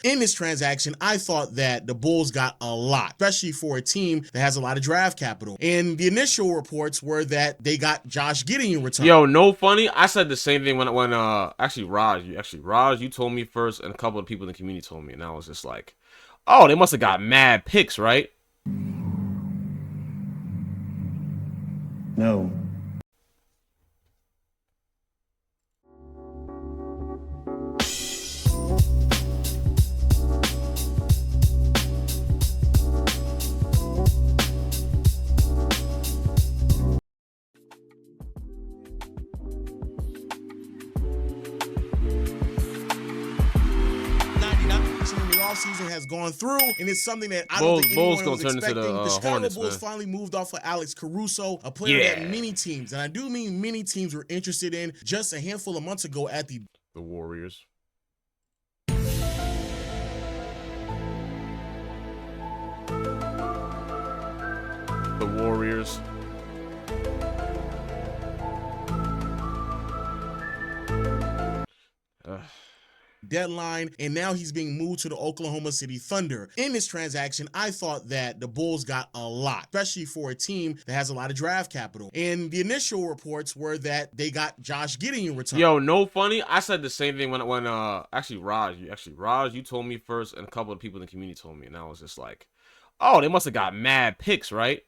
In this transaction, I thought that the Bulls got a lot, especially for a team that has a lot of draft capital. And the initial reports were that they got Josh Giddey in return. Yo, no funny. I said the same thing when actually Raj, you told me first, and a couple of people in the community told me, and I was just like, oh, they must have got mad picks, right? No. Season has gone through, and it's something that I don't think anyone was expecting. The Chicago Bulls finally moved off of Alex Caruso, a player that many teams, and I do mean many teams, were interested in just a handful of months ago at the Warriors. The Warriors. Deadline, and now he's being moved to the Oklahoma City Thunder. In this transaction, I thought that the Bulls got a lot, especially for a team that has a lot of draft capital. And the initial reports were that they got Josh Giddey in return. Yo, no funny. I said the same thing when Raj, you told me first, and a couple of people in the community told me, and I was just like, oh, they must have got mad picks, right?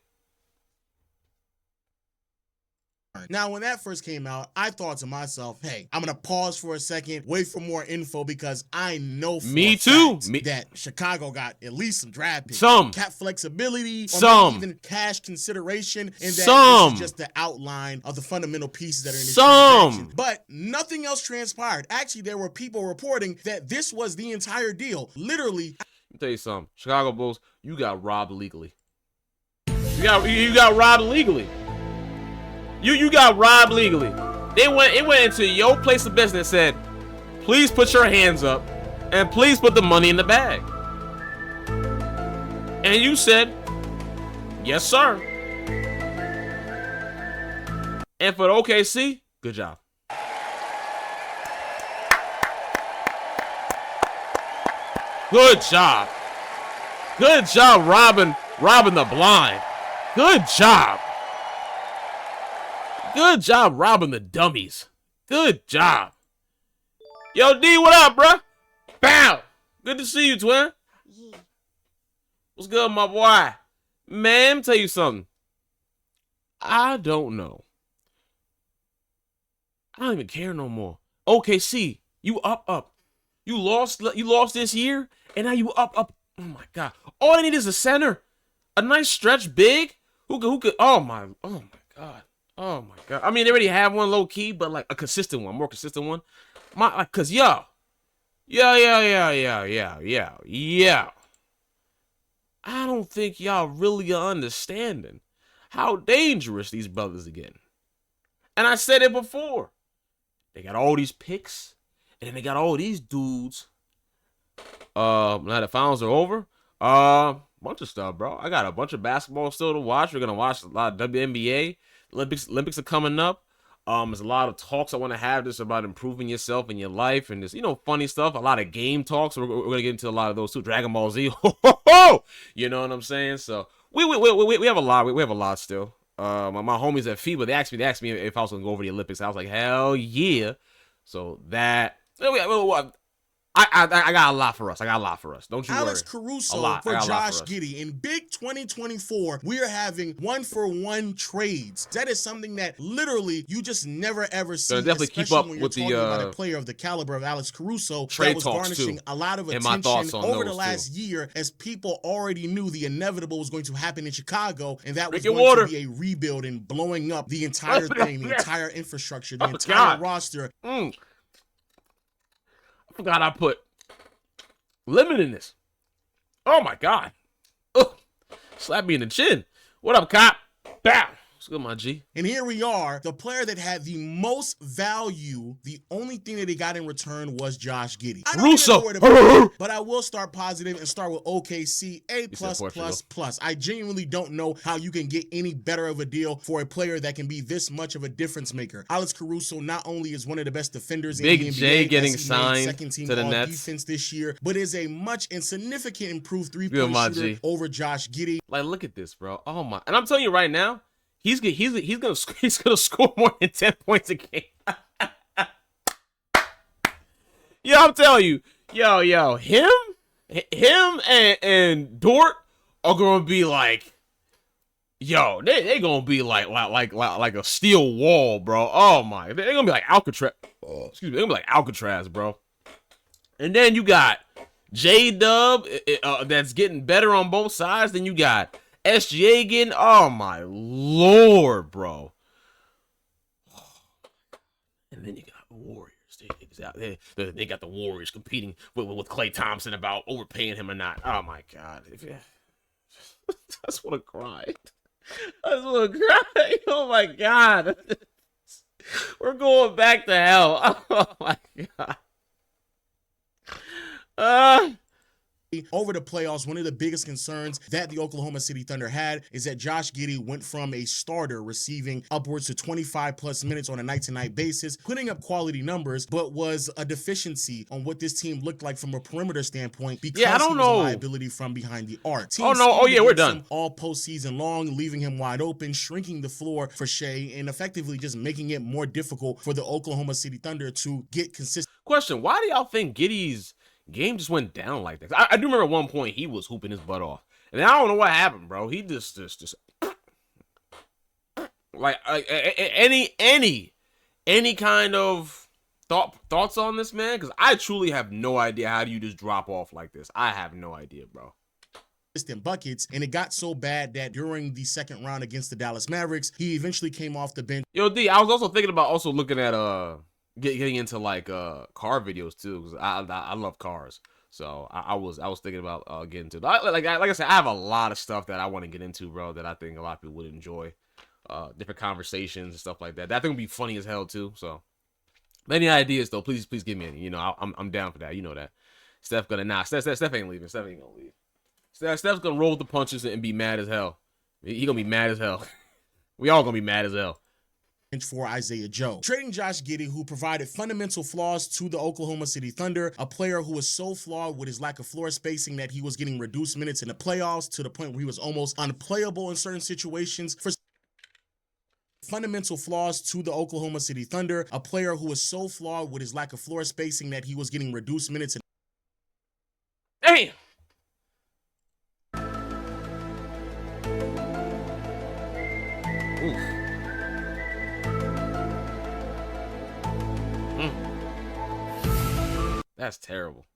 Now, when that first came out, I thought to myself, hey, I'm going to pause for a second, wait for more info, because I know for a fact that Chicago got at least some draft picks. Some. Cap flexibility. Some. Or maybe even cash consideration. And that this is just the outline of the fundamental pieces that are in this transaction. But nothing else transpired. Actually, there were people reporting that this was the entire deal. Literally. Let me tell you something. Chicago Bulls, you got robbed legally. You got robbed legally. You got robbed legally. It went into your place of business and said, please put your hands up and please put the money in the bag. And you said, yes, sir. And for the OKC, good job. Good job. Good job robbing the blind. Good job. Good job robbing the dummies. Good job. Yo, D, what up, bruh? Bow. Good to see you, twin. Yeah. What's good, my boy? Man, let me tell you something. I don't know. I don't even care no more. OKC, you up. You lost this year, and now you up. Oh my God. All I need is a center. A nice stretch big. Who could oh my God. Oh my God. I mean, they already have one low key, but like a consistent one, more consistent one. Cause yeah. I don't think y'all really are understanding how dangerous these brothers are getting. And I said it before. They got all these picks, and then they got all these dudes. Now the finals are over. Bunch of stuff, bro. I got a bunch of basketball still to watch. We're gonna watch a lot of WNBA. Olympics are coming up. There's a lot of talks I want to have just about improving yourself in your life and just, funny stuff. A lot of game talks. We're going to get into a lot of those too. Dragon Ball Z. You know what I'm saying? So we have a lot. We have a lot still. My homies at FIBA, they asked me if I was going to go over the Olympics. I was like, hell yeah. So that... I got a lot for us. Don't you worry. Alex Caruso for Josh Giddey. In big 2024, we are having 1-for-1 trades. That is something that literally you just never ever see. Definitely keep up when with you're talking about a player of the caliber of Alex Caruso that was garnishing a lot of attention over the last year, as people already knew the inevitable was going to happen in Chicago, and that was going to be a rebuild and blowing up the entire thing, the entire infrastructure, the entire roster. I forgot I put lemon in this. Oh my God. Ugh. Slap me in the chin. What up, cop? Bow. What's good, my G? And here we are, the player that had the most value. The only thing that he got in return was Josh Giddey. I don't even know where to begin, but I will start positive and start with OKC A+++. I genuinely don't know how you can get any better of a deal for a player that can be this much of a difference maker. Alex Caruso not only is one of the best defenders in the NBA, J getting signed second team to the Nets defense this year, but is a much and significant improved three-point shooter over Josh Giddey. Like, look at this, bro. Oh my! And I'm telling you right now, he's gonna score more than 10 points a game. Yo, I'm telling you, him and Dort are gonna be like, they gonna be like a steel wall, bro. Oh my, they're gonna be like Alcatraz. Excuse me, they're gonna be like Alcatraz, bro. And then you got J-Dub that's getting better on both sides. Then you got SGA getting, oh my Lord, bro. And then you got Warriors. They got the Warriors competing with Klay Thompson about overpaying him or not. Oh my God. I just want to cry. I just want to cry. Oh my God. We're going back to hell. Oh my God. Over the playoffs, one of the biggest concerns that the Oklahoma City Thunder had is that Josh Giddey went from a starter receiving upwards to 25+ minutes on a night-to-night basis, putting up quality numbers, but was a deficiency on what this team looked like from a perimeter standpoint because I don't he was a liability from behind the arc. We're done. All postseason long, leaving him wide open, shrinking the floor for Shea, and effectively just making it more difficult for the Oklahoma City Thunder to get consistent. Question, why do y'all think Giddey's game just went down like that? I do remember at one point he was hooping his butt off, and I don't know what happened, bro. He just like any kind of thoughts on this, man? Because I truly have no idea how do you just drop off like this. I have no idea, bro. Buckets, and it got so bad that during the second round against the Dallas Mavericks, he eventually came off the bench. Yo, D, I was also thinking about looking at getting into like car videos too, because I love cars. So I was thinking about getting into like I said, I have a lot of stuff that I want to get into, bro, that I think a lot of people would enjoy. Different conversations and stuff like that. That thing would be funny as hell too. So any ideas though, please give me any. You know, I'm down for that. You know that. Steph ain't leaving. Steph ain't gonna leave. Steph's gonna roll with the punches and be mad as hell. He gonna be mad as hell. We all gonna be mad as hell. For Isaiah Joe. Trading Josh Giddey, who provided fundamental flaws to the Oklahoma City Thunder, a player who was so flawed with his lack of floor spacing that he was getting reduced minutes in the playoffs to the point where he was almost unplayable in certain situations. For fundamental flaws to the Oklahoma City Thunder, a player who was so flawed with his lack of floor spacing that he was getting reduced minutes in. Damn! Oof. That's terrible.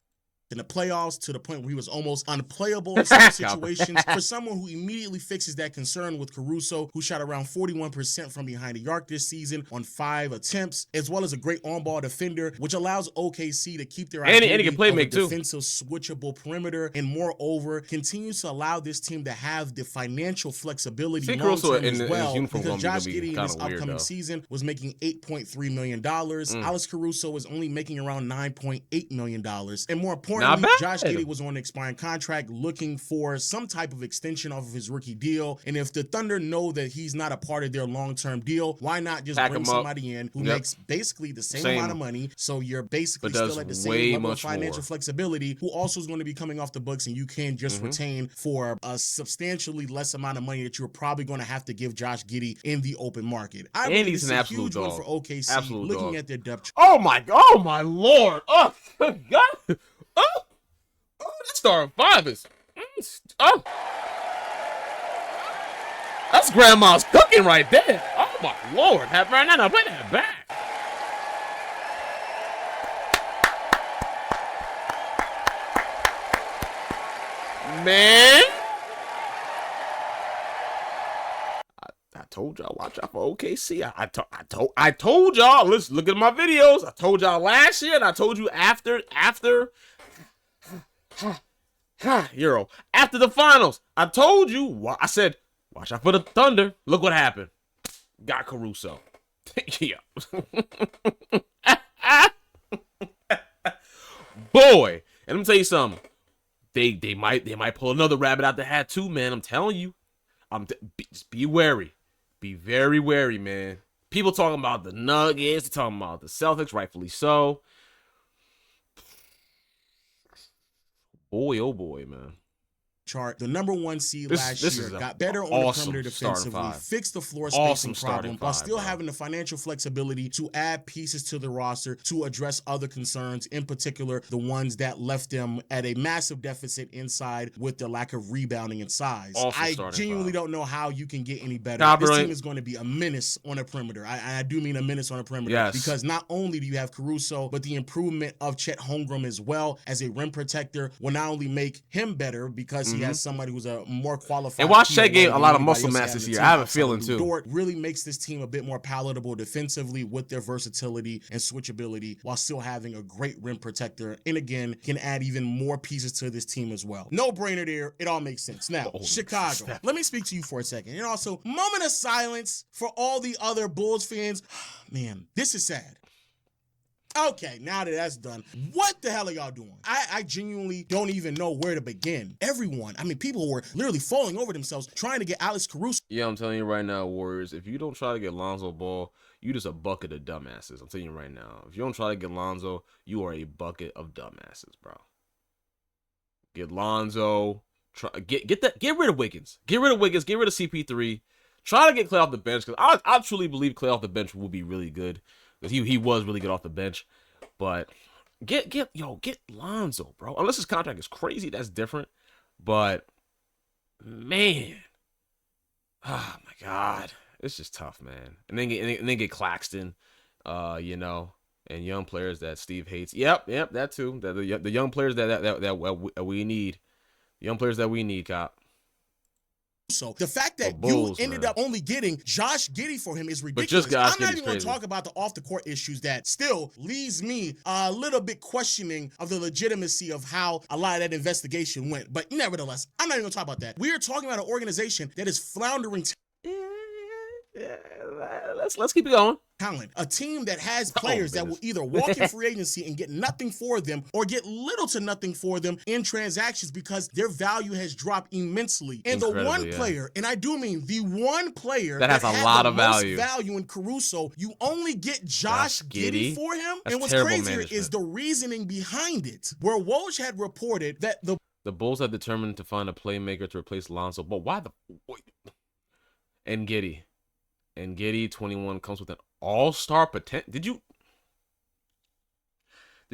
In the playoffs to the point where he was almost unplayable in some situations. For someone who immediately fixes that concern with Caruso, who shot around 41% from behind the arc this season on 5 attempts, as well as a great on-ball defender, which allows OKC to keep their identity of a defensive switchable perimeter, and moreover, continues to allow this team to have the financial flexibility long-term as well, because Josh Giddey in this upcoming season was making $8.3 million. Alex Caruso was only making around $9.8 million. And more importantly, Josh Giddey was on an expiring contract looking for some type of extension off of his rookie deal. And if the Thunder know that he's not a part of their long-term deal, why not just bring somebody in who makes basically the same amount of money? So you're basically still at the same level of financial flexibility, who also is going to be coming off the books, and you can just retain for a substantially less amount of money that you're probably going to have to give Josh Giddey in the open market. I believe he's an absolute huge one for OKC, looking at their depth. Oh my Lord. Oh, God. Oh, that starting five is. That's grandma's cooking right there. Oh my Lord, have right now play that back. Man, I told y'all watch out for OKC. I told y'all. Let's look at my videos. I told y'all last year, and I told you after the finals. I told you. I said, watch out for the Thunder. Look what happened. got Caruso. Yeah. Boy, and let me tell you something. They might pull another rabbit out the hat too, man. I'm telling you. Just be wary. Be very wary, man. People talking about the Nuggets, they're talking about the Celtics, rightfully so. Boy, oh boy, man. Chart. The number 1 seed last year got better on the perimeter defensively, fixed the floor spacing problem while still having the financial flexibility to add pieces to the roster to address other concerns, in particular the ones that left them at a massive deficit inside with the lack of rebounding and size. I genuinely don't know how you can get any better. This team is going to be a menace on the perimeter. I do mean a menace on the perimeter, because not only do you have Caruso, but the improvement of Chet Holmgren as well as a rim protector will not only make him better because he has somebody who's a more qualified. And watch Chet gain a lot of muscle mass this year. I have a feeling too. Dort really makes this team a bit more palatable defensively with their versatility and switchability while still having a great rim protector. And again, can add even more pieces to this team as well. No brainer there. It all makes sense. Now, Chicago. Let me speak to you for a second. And also, moment of silence for all the other Bulls fans. Man, this is sad. Okay, now that that's done, what the hell are y'all doing? I genuinely don't even know where to begin. Everyone, I mean, people were literally falling over themselves trying to get Alex Caruso. Yeah, I'm telling you right now, Warriors, if you don't try to get Lonzo Ball, you just a bucket of dumbasses. I'm telling you right now. If you don't try to get Lonzo, you are a bucket of dumbasses, bro. Get Lonzo. Get rid of Wiggins. Get rid of Wiggins. Get rid of CP3. Try to get Clay off the bench, because I truly believe Clay off the bench will be really good. Because he was really good off the bench. But get Lonzo, bro. Unless his contract is crazy, that's different. But man, oh my God, it's just tough, man. And then get Claxton, and young players that Steve hates. Yep, that too. The young players that we need, young players that we need, Cop. So the fact that you ended up only getting Josh Giddey for him is ridiculous. I'm not even going to talk about the off-the-court issues that still leaves me a little bit questioning of the legitimacy of how a lot of that investigation went. But nevertheless, I'm not even going to talk about that. We are talking about an organization that is floundering. Let's keep it going. Talent, a team that has players that will either walk in free agency and get nothing for them or get little to nothing for them in transactions because their value has dropped immensely. And the one player, and I do mean the one player that has a lot of value in Caruso, you only get Josh Giddey for him. And what's crazier is the reasoning behind it, where Woj had reported that the Bulls had determined to find a playmaker to replace Lonzo. But why and Giddey 21 comes with an all-star potential. Did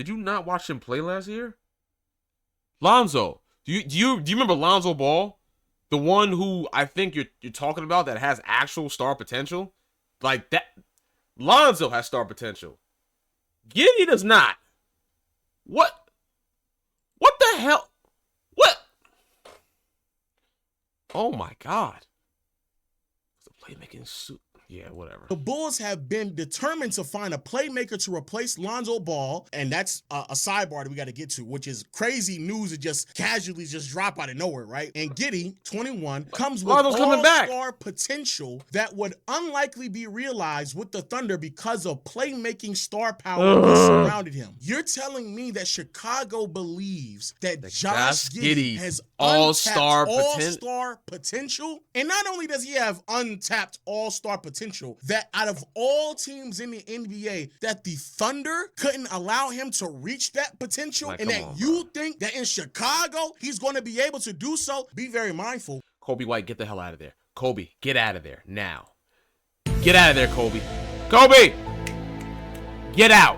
you not watch him play last year? Lonzo, do you remember Lonzo Ball, the one who I think you're talking about that has actual star potential? Like that, Lonzo has star potential. Giddey does not. What the hell? What? Oh my God! The playmaking suit. Yeah, whatever. The Bulls have been determined to find a playmaker to replace Lonzo Ball, and that's a sidebar that we got to get to, which is crazy news that just casually just drop out of nowhere, right? And Giddey, 21, comes with all-star potential that would unlikely be realized with the Thunder because of playmaking star power that surrounded him. You're telling me that Chicago believes that Josh Giddey has all-star potential? And not only does he have untapped all-star potential, that out of all teams in the NBA, that the Thunder couldn't allow him to reach that potential, and that you think that in Chicago he's going to be able to do so, be very mindful. Kobe White, get the hell out of there. Kobe, get out of there now. Get out of there, Kobe. Kobe! Get out.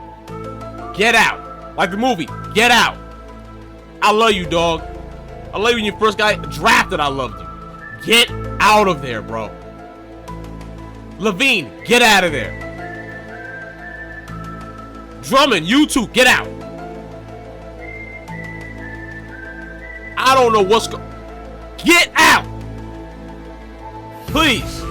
Get out. Like the movie, get out. I love you, dog. I love you when you first got drafted. I loved you. Get out of there, bro. Levine, get out of there. Drummond, you two, get out. I don't know what's going. Get out, please.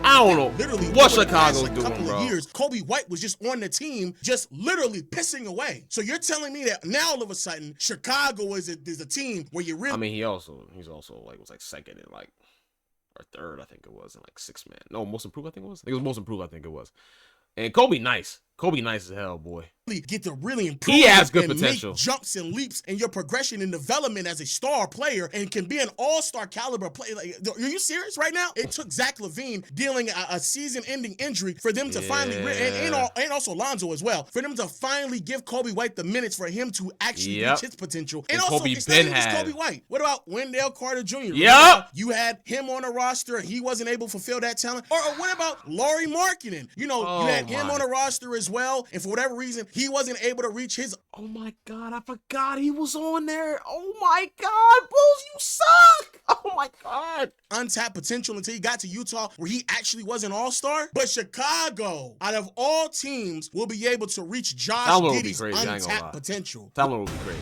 I don't know literally what Chicago's doing, couple of years, Kobe White was just on the team, just literally pissing away. So you're telling me that now all of a sudden Chicago is a team where you really? I mean, he's also like was like second in like or third, I think it was, in like 6-man. No, most improved, I think it was. I think it was most improved, I think it was. And Kobe nice. Kobe nice as hell, boy. Get to really improve. He has good and potential. Make jumps and leaps in your progression and development as a star player, and can be an all-star caliber player. Like, are you serious right now? It took Zach LaVine dealing a season-ending injury for them to finally, and also Lonzo as well, for them to finally give Kobe White the minutes for him to actually reach his potential. And also, it's not even just Kobe White. What about Wendell Carter Jr.? Yep. You had him on the roster, and he wasn't able to fulfill that talent. Or what about Lauri Markkanen? You know, you had him on the roster as well, and for whatever reason, he wasn't able to reach his. Oh my God, I forgot he was on there. Oh my God, Bulls, you suck. Oh my God. Untapped potential until he got to Utah, where he actually was an all-star. But Chicago, out of all teams, will be able to reach Josh Giddey's untapped potential. That one will be great.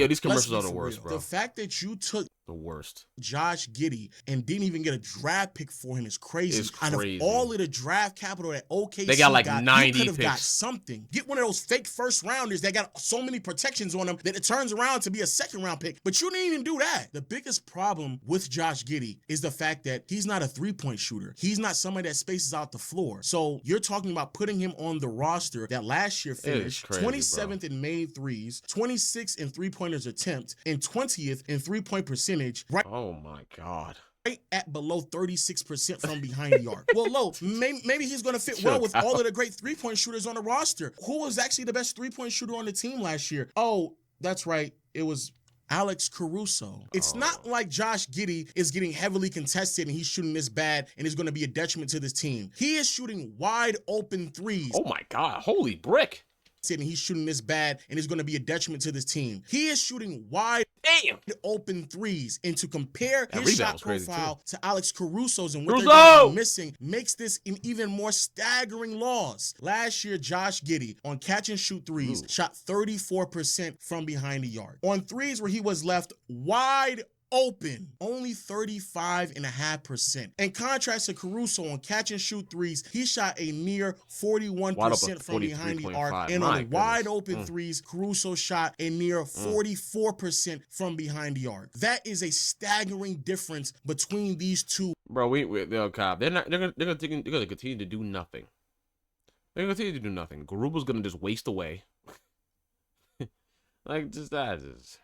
These commercials are the worst, bro. The fact that you took the worst Josh Giddey and didn't even get a draft pick for him is crazy. Out of all of the draft capital that OKC they got like 90 you could have picks. Got something. Get one of those fake first rounders that got so many protections on them that it turns around to be a second round pick. But you didn't even do that. The biggest problem with Josh Giddey is the fact that he's not a three-point shooter. He's not somebody that spaces out the floor. So you're talking about putting him on the roster that last year finished 27th in made threes, 26th in three-pointers attempt, and 20th in three-point percentage. Right. Oh my God. Right at below 36% from behind the arc. Well, maybe he's going to fit well with all of the great three-point shooters on the roster. Who was actually the best three-point shooter on the team last year? Oh, that's right. It was Alex Caruso. It's not like Josh Giddey is getting heavily contested and he's shooting this bad and is going to be a detriment to this team. He is shooting wide open threes. Oh my God. Holy brick. And he's shooting this bad and is going to be a detriment to this team. He is shooting wide open threes, and to compare his shot profile to Alex Caruso's and what they're going to be missing makes this an even more staggering loss. Last year, Josh Giddey on catch and shoot threes shot 34% from behind the arc. On threes where he was left wide open, only 35.5%. In contrast to Caruso on catch and shoot threes, he shot a near 41% from behind the arc. And on wide open threes, Caruso shot a near 44% from behind the arc. That is a staggering difference between these two. Bro, they're gonna continue to do nothing. They're gonna continue to do nothing. Garuba's gonna just waste away. Like just that is.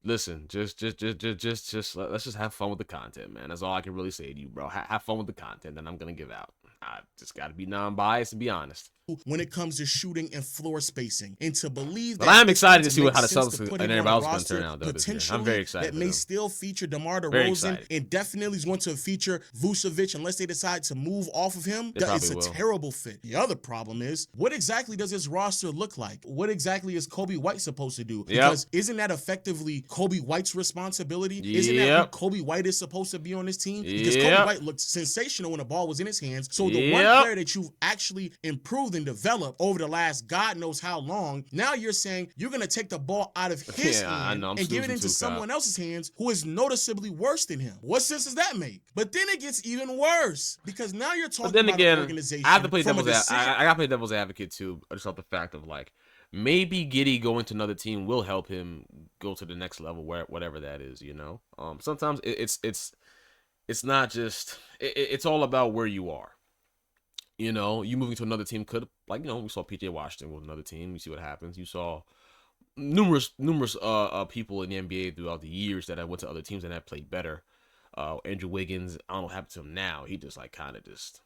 Listen, just let's just have fun with the content, man. That's all I can really say to you, bro. Have fun with the content that I'm gonna give out. I just gotta be non-biased and be honest. When it comes to shooting and floor spacing, and to believe that, but I'm excited to see how the Celtics and everybody else is going to turn out, though. This year. I'm very excited. That may still feature DeMar DeRozan and definitely is going to feature Vucevic unless they decide to move off of him. It's a terrible fit. The other problem is, what exactly does this roster look like? What exactly is Kobe White supposed to do? Because isn't that effectively Kobe White's responsibility? Isn't that who Kobe White is supposed to be on this team? Because Kobe White looked sensational when the ball was in his hands. So the one player that you've actually improved and developed over the last God knows how long, now you're saying you're going to take the ball out of his hand and give it into someone else's hands who is noticeably worse than him. What sense does that make? But then it gets even worse, because now you're talking about an organization. I have to play devil's I got to play devil's advocate too, just off the fact of like, maybe Giddey going to another team will help him go to the next level, whatever that is, you know. Sometimes it's not just it's all about where you are. You know, you moving to another team could, like, you know, we saw PJ Washington with another team. You see what happens. You saw numerous people in the NBA throughout the years that went to other teams and have played better. Andrew Wiggins, I don't know what happened to him now. He just like kind of just,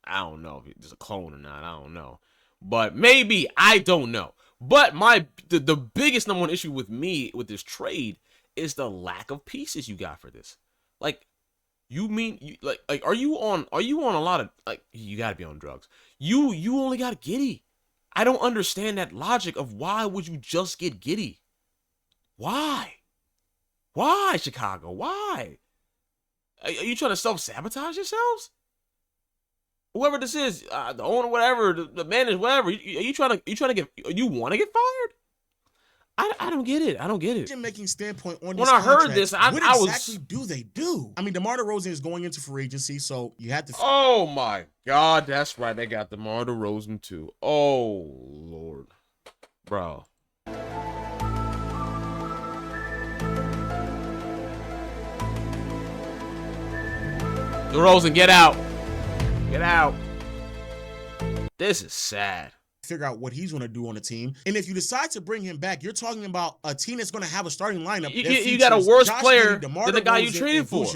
I don't know if he's just a clone or not. I don't know. But maybe, I don't know. But the biggest number one issue with me with this trade is the lack of pieces you got for this. Like, you mean like are you on a lot of, like, you gotta be on drugs. You only got Giddey. I don't understand that logic of why would you just get Giddey? Why? Why, Chicago? Why? Are you trying to self-sabotage yourselves? Whoever this is, the owner, whatever, the manager, whatever, you want to get fired? I don't get it. I don't get it. Making standpoint on when I heard this, what exactly do they do? I mean, DeMar DeRozan is going into free agency, so you have to. Oh my God, that's right. They got DeMar DeRozan too. Oh Lord, bro. DeRozan, get out. Get out. This is sad. Figure out what he's going to do on the team. And if you decide to bring him back, you're talking about a team that's going to have a starting lineup. You got a worse player than the guy you traded for.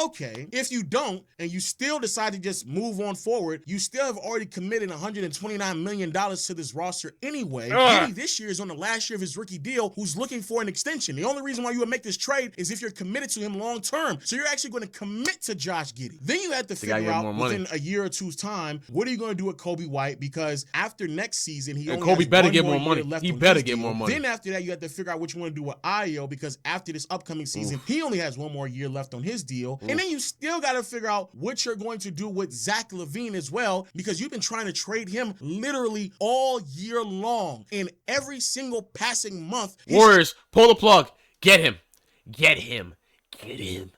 Okay, if you don't, and you still decide to just move on forward, you still have already committed $129 million to this roster anyway. Giddy this year is on the last year of his rookie deal, who's looking for an extension. The only reason why you would make this trade is if you're committed to him long term. So you're actually going to commit to Josh Giddey. Then you have to figure out within a year or two's time, what are you going to do with Kobe White? Because after next season, he only Kobe has better one get more more money. Left he on better his get deal. more money. Then after that, you have to figure out what you want to do with Ayo, because after this upcoming season, he only has one more year left on his deal. And then you still got to figure out what you're going to do with Zach LaVine as well, because you've been trying to trade him literally all year long. And every single passing month, Warriors, pull the plug. Get him. Get him. Get him.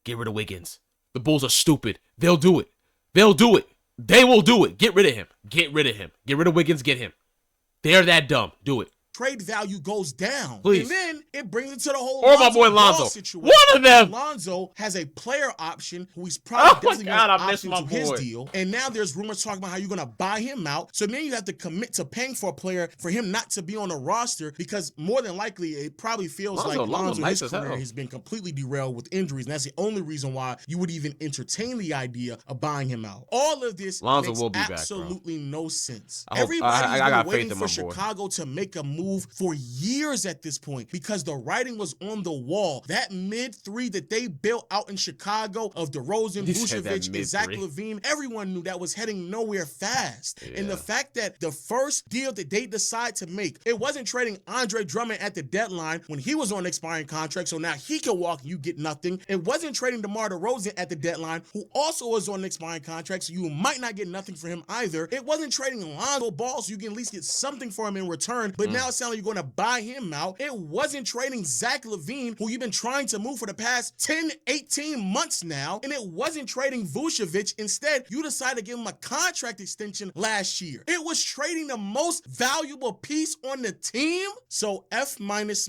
Get rid of Wiggins. The Bulls are stupid. They'll do it. They'll do it. They will do it. Get rid of him. Get rid of him. Get rid of Wiggins. Get him. They're that dumb. Do it. Trade value goes down. Please. And then it brings it to the whole or my boy Lonzo. Situation. One of them. Lonzo has a player option who he's probably definitely going to opt into his deal. And now there's rumors talking about how you're going to buy him out. So then you have to commit to paying for a player for him not to be on the roster, because more than likely it probably feels like Lonzo his career has been completely derailed with injuries. And that's the only reason why you would even entertain the idea of buying him out. All of this makes absolutely no sense. Everybody's been waiting for Chicago to make a move for years at this point, because the writing was on the wall. That mid-3 that they built out in Chicago of DeRozan, Vucevic, and Zach LaVine, everyone knew that was heading nowhere fast. Yeah. And the fact that the first deal that they decided to make, it wasn't trading Andre Drummond at the deadline when he was on an expiring contract, so now he can walk and you get nothing. It wasn't trading DeMar DeRozan at the deadline, who also was on an expiring contract, so you might not get nothing for him either. It wasn't trading Lonzo Ball, so you can at least get something for him in return, but now it sounds like you're going to buy him out. It wasn't trading Zach LaVine, who you've been trying to move for the past 10, 18 months now, and it wasn't trading Vucevic. Instead, you decided to give him a contract extension last year. It was trading the most valuable piece on the team. So F minus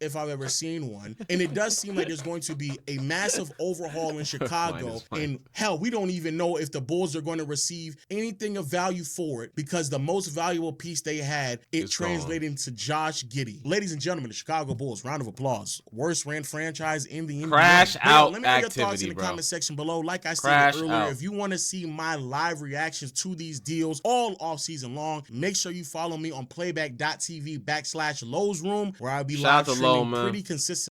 if I've ever seen one. And it does seem like there's going to be a massive overhaul in Chicago. And hell, we don't even know if the Bulls are going to receive anything of value for it, because the most valuable piece they had, it translated into Josh Giddey. Ladies and gentlemen, the Chicago Bulls, round of applause. Worst ran franchise in the NBA. Crash out let me know your thoughts in the comment section below. Like I said earlier, if you want to see my live reactions to these deals all off season long, make sure you follow me on playback.tv/Lowe's Room, where I'll be live streaming pretty consistently.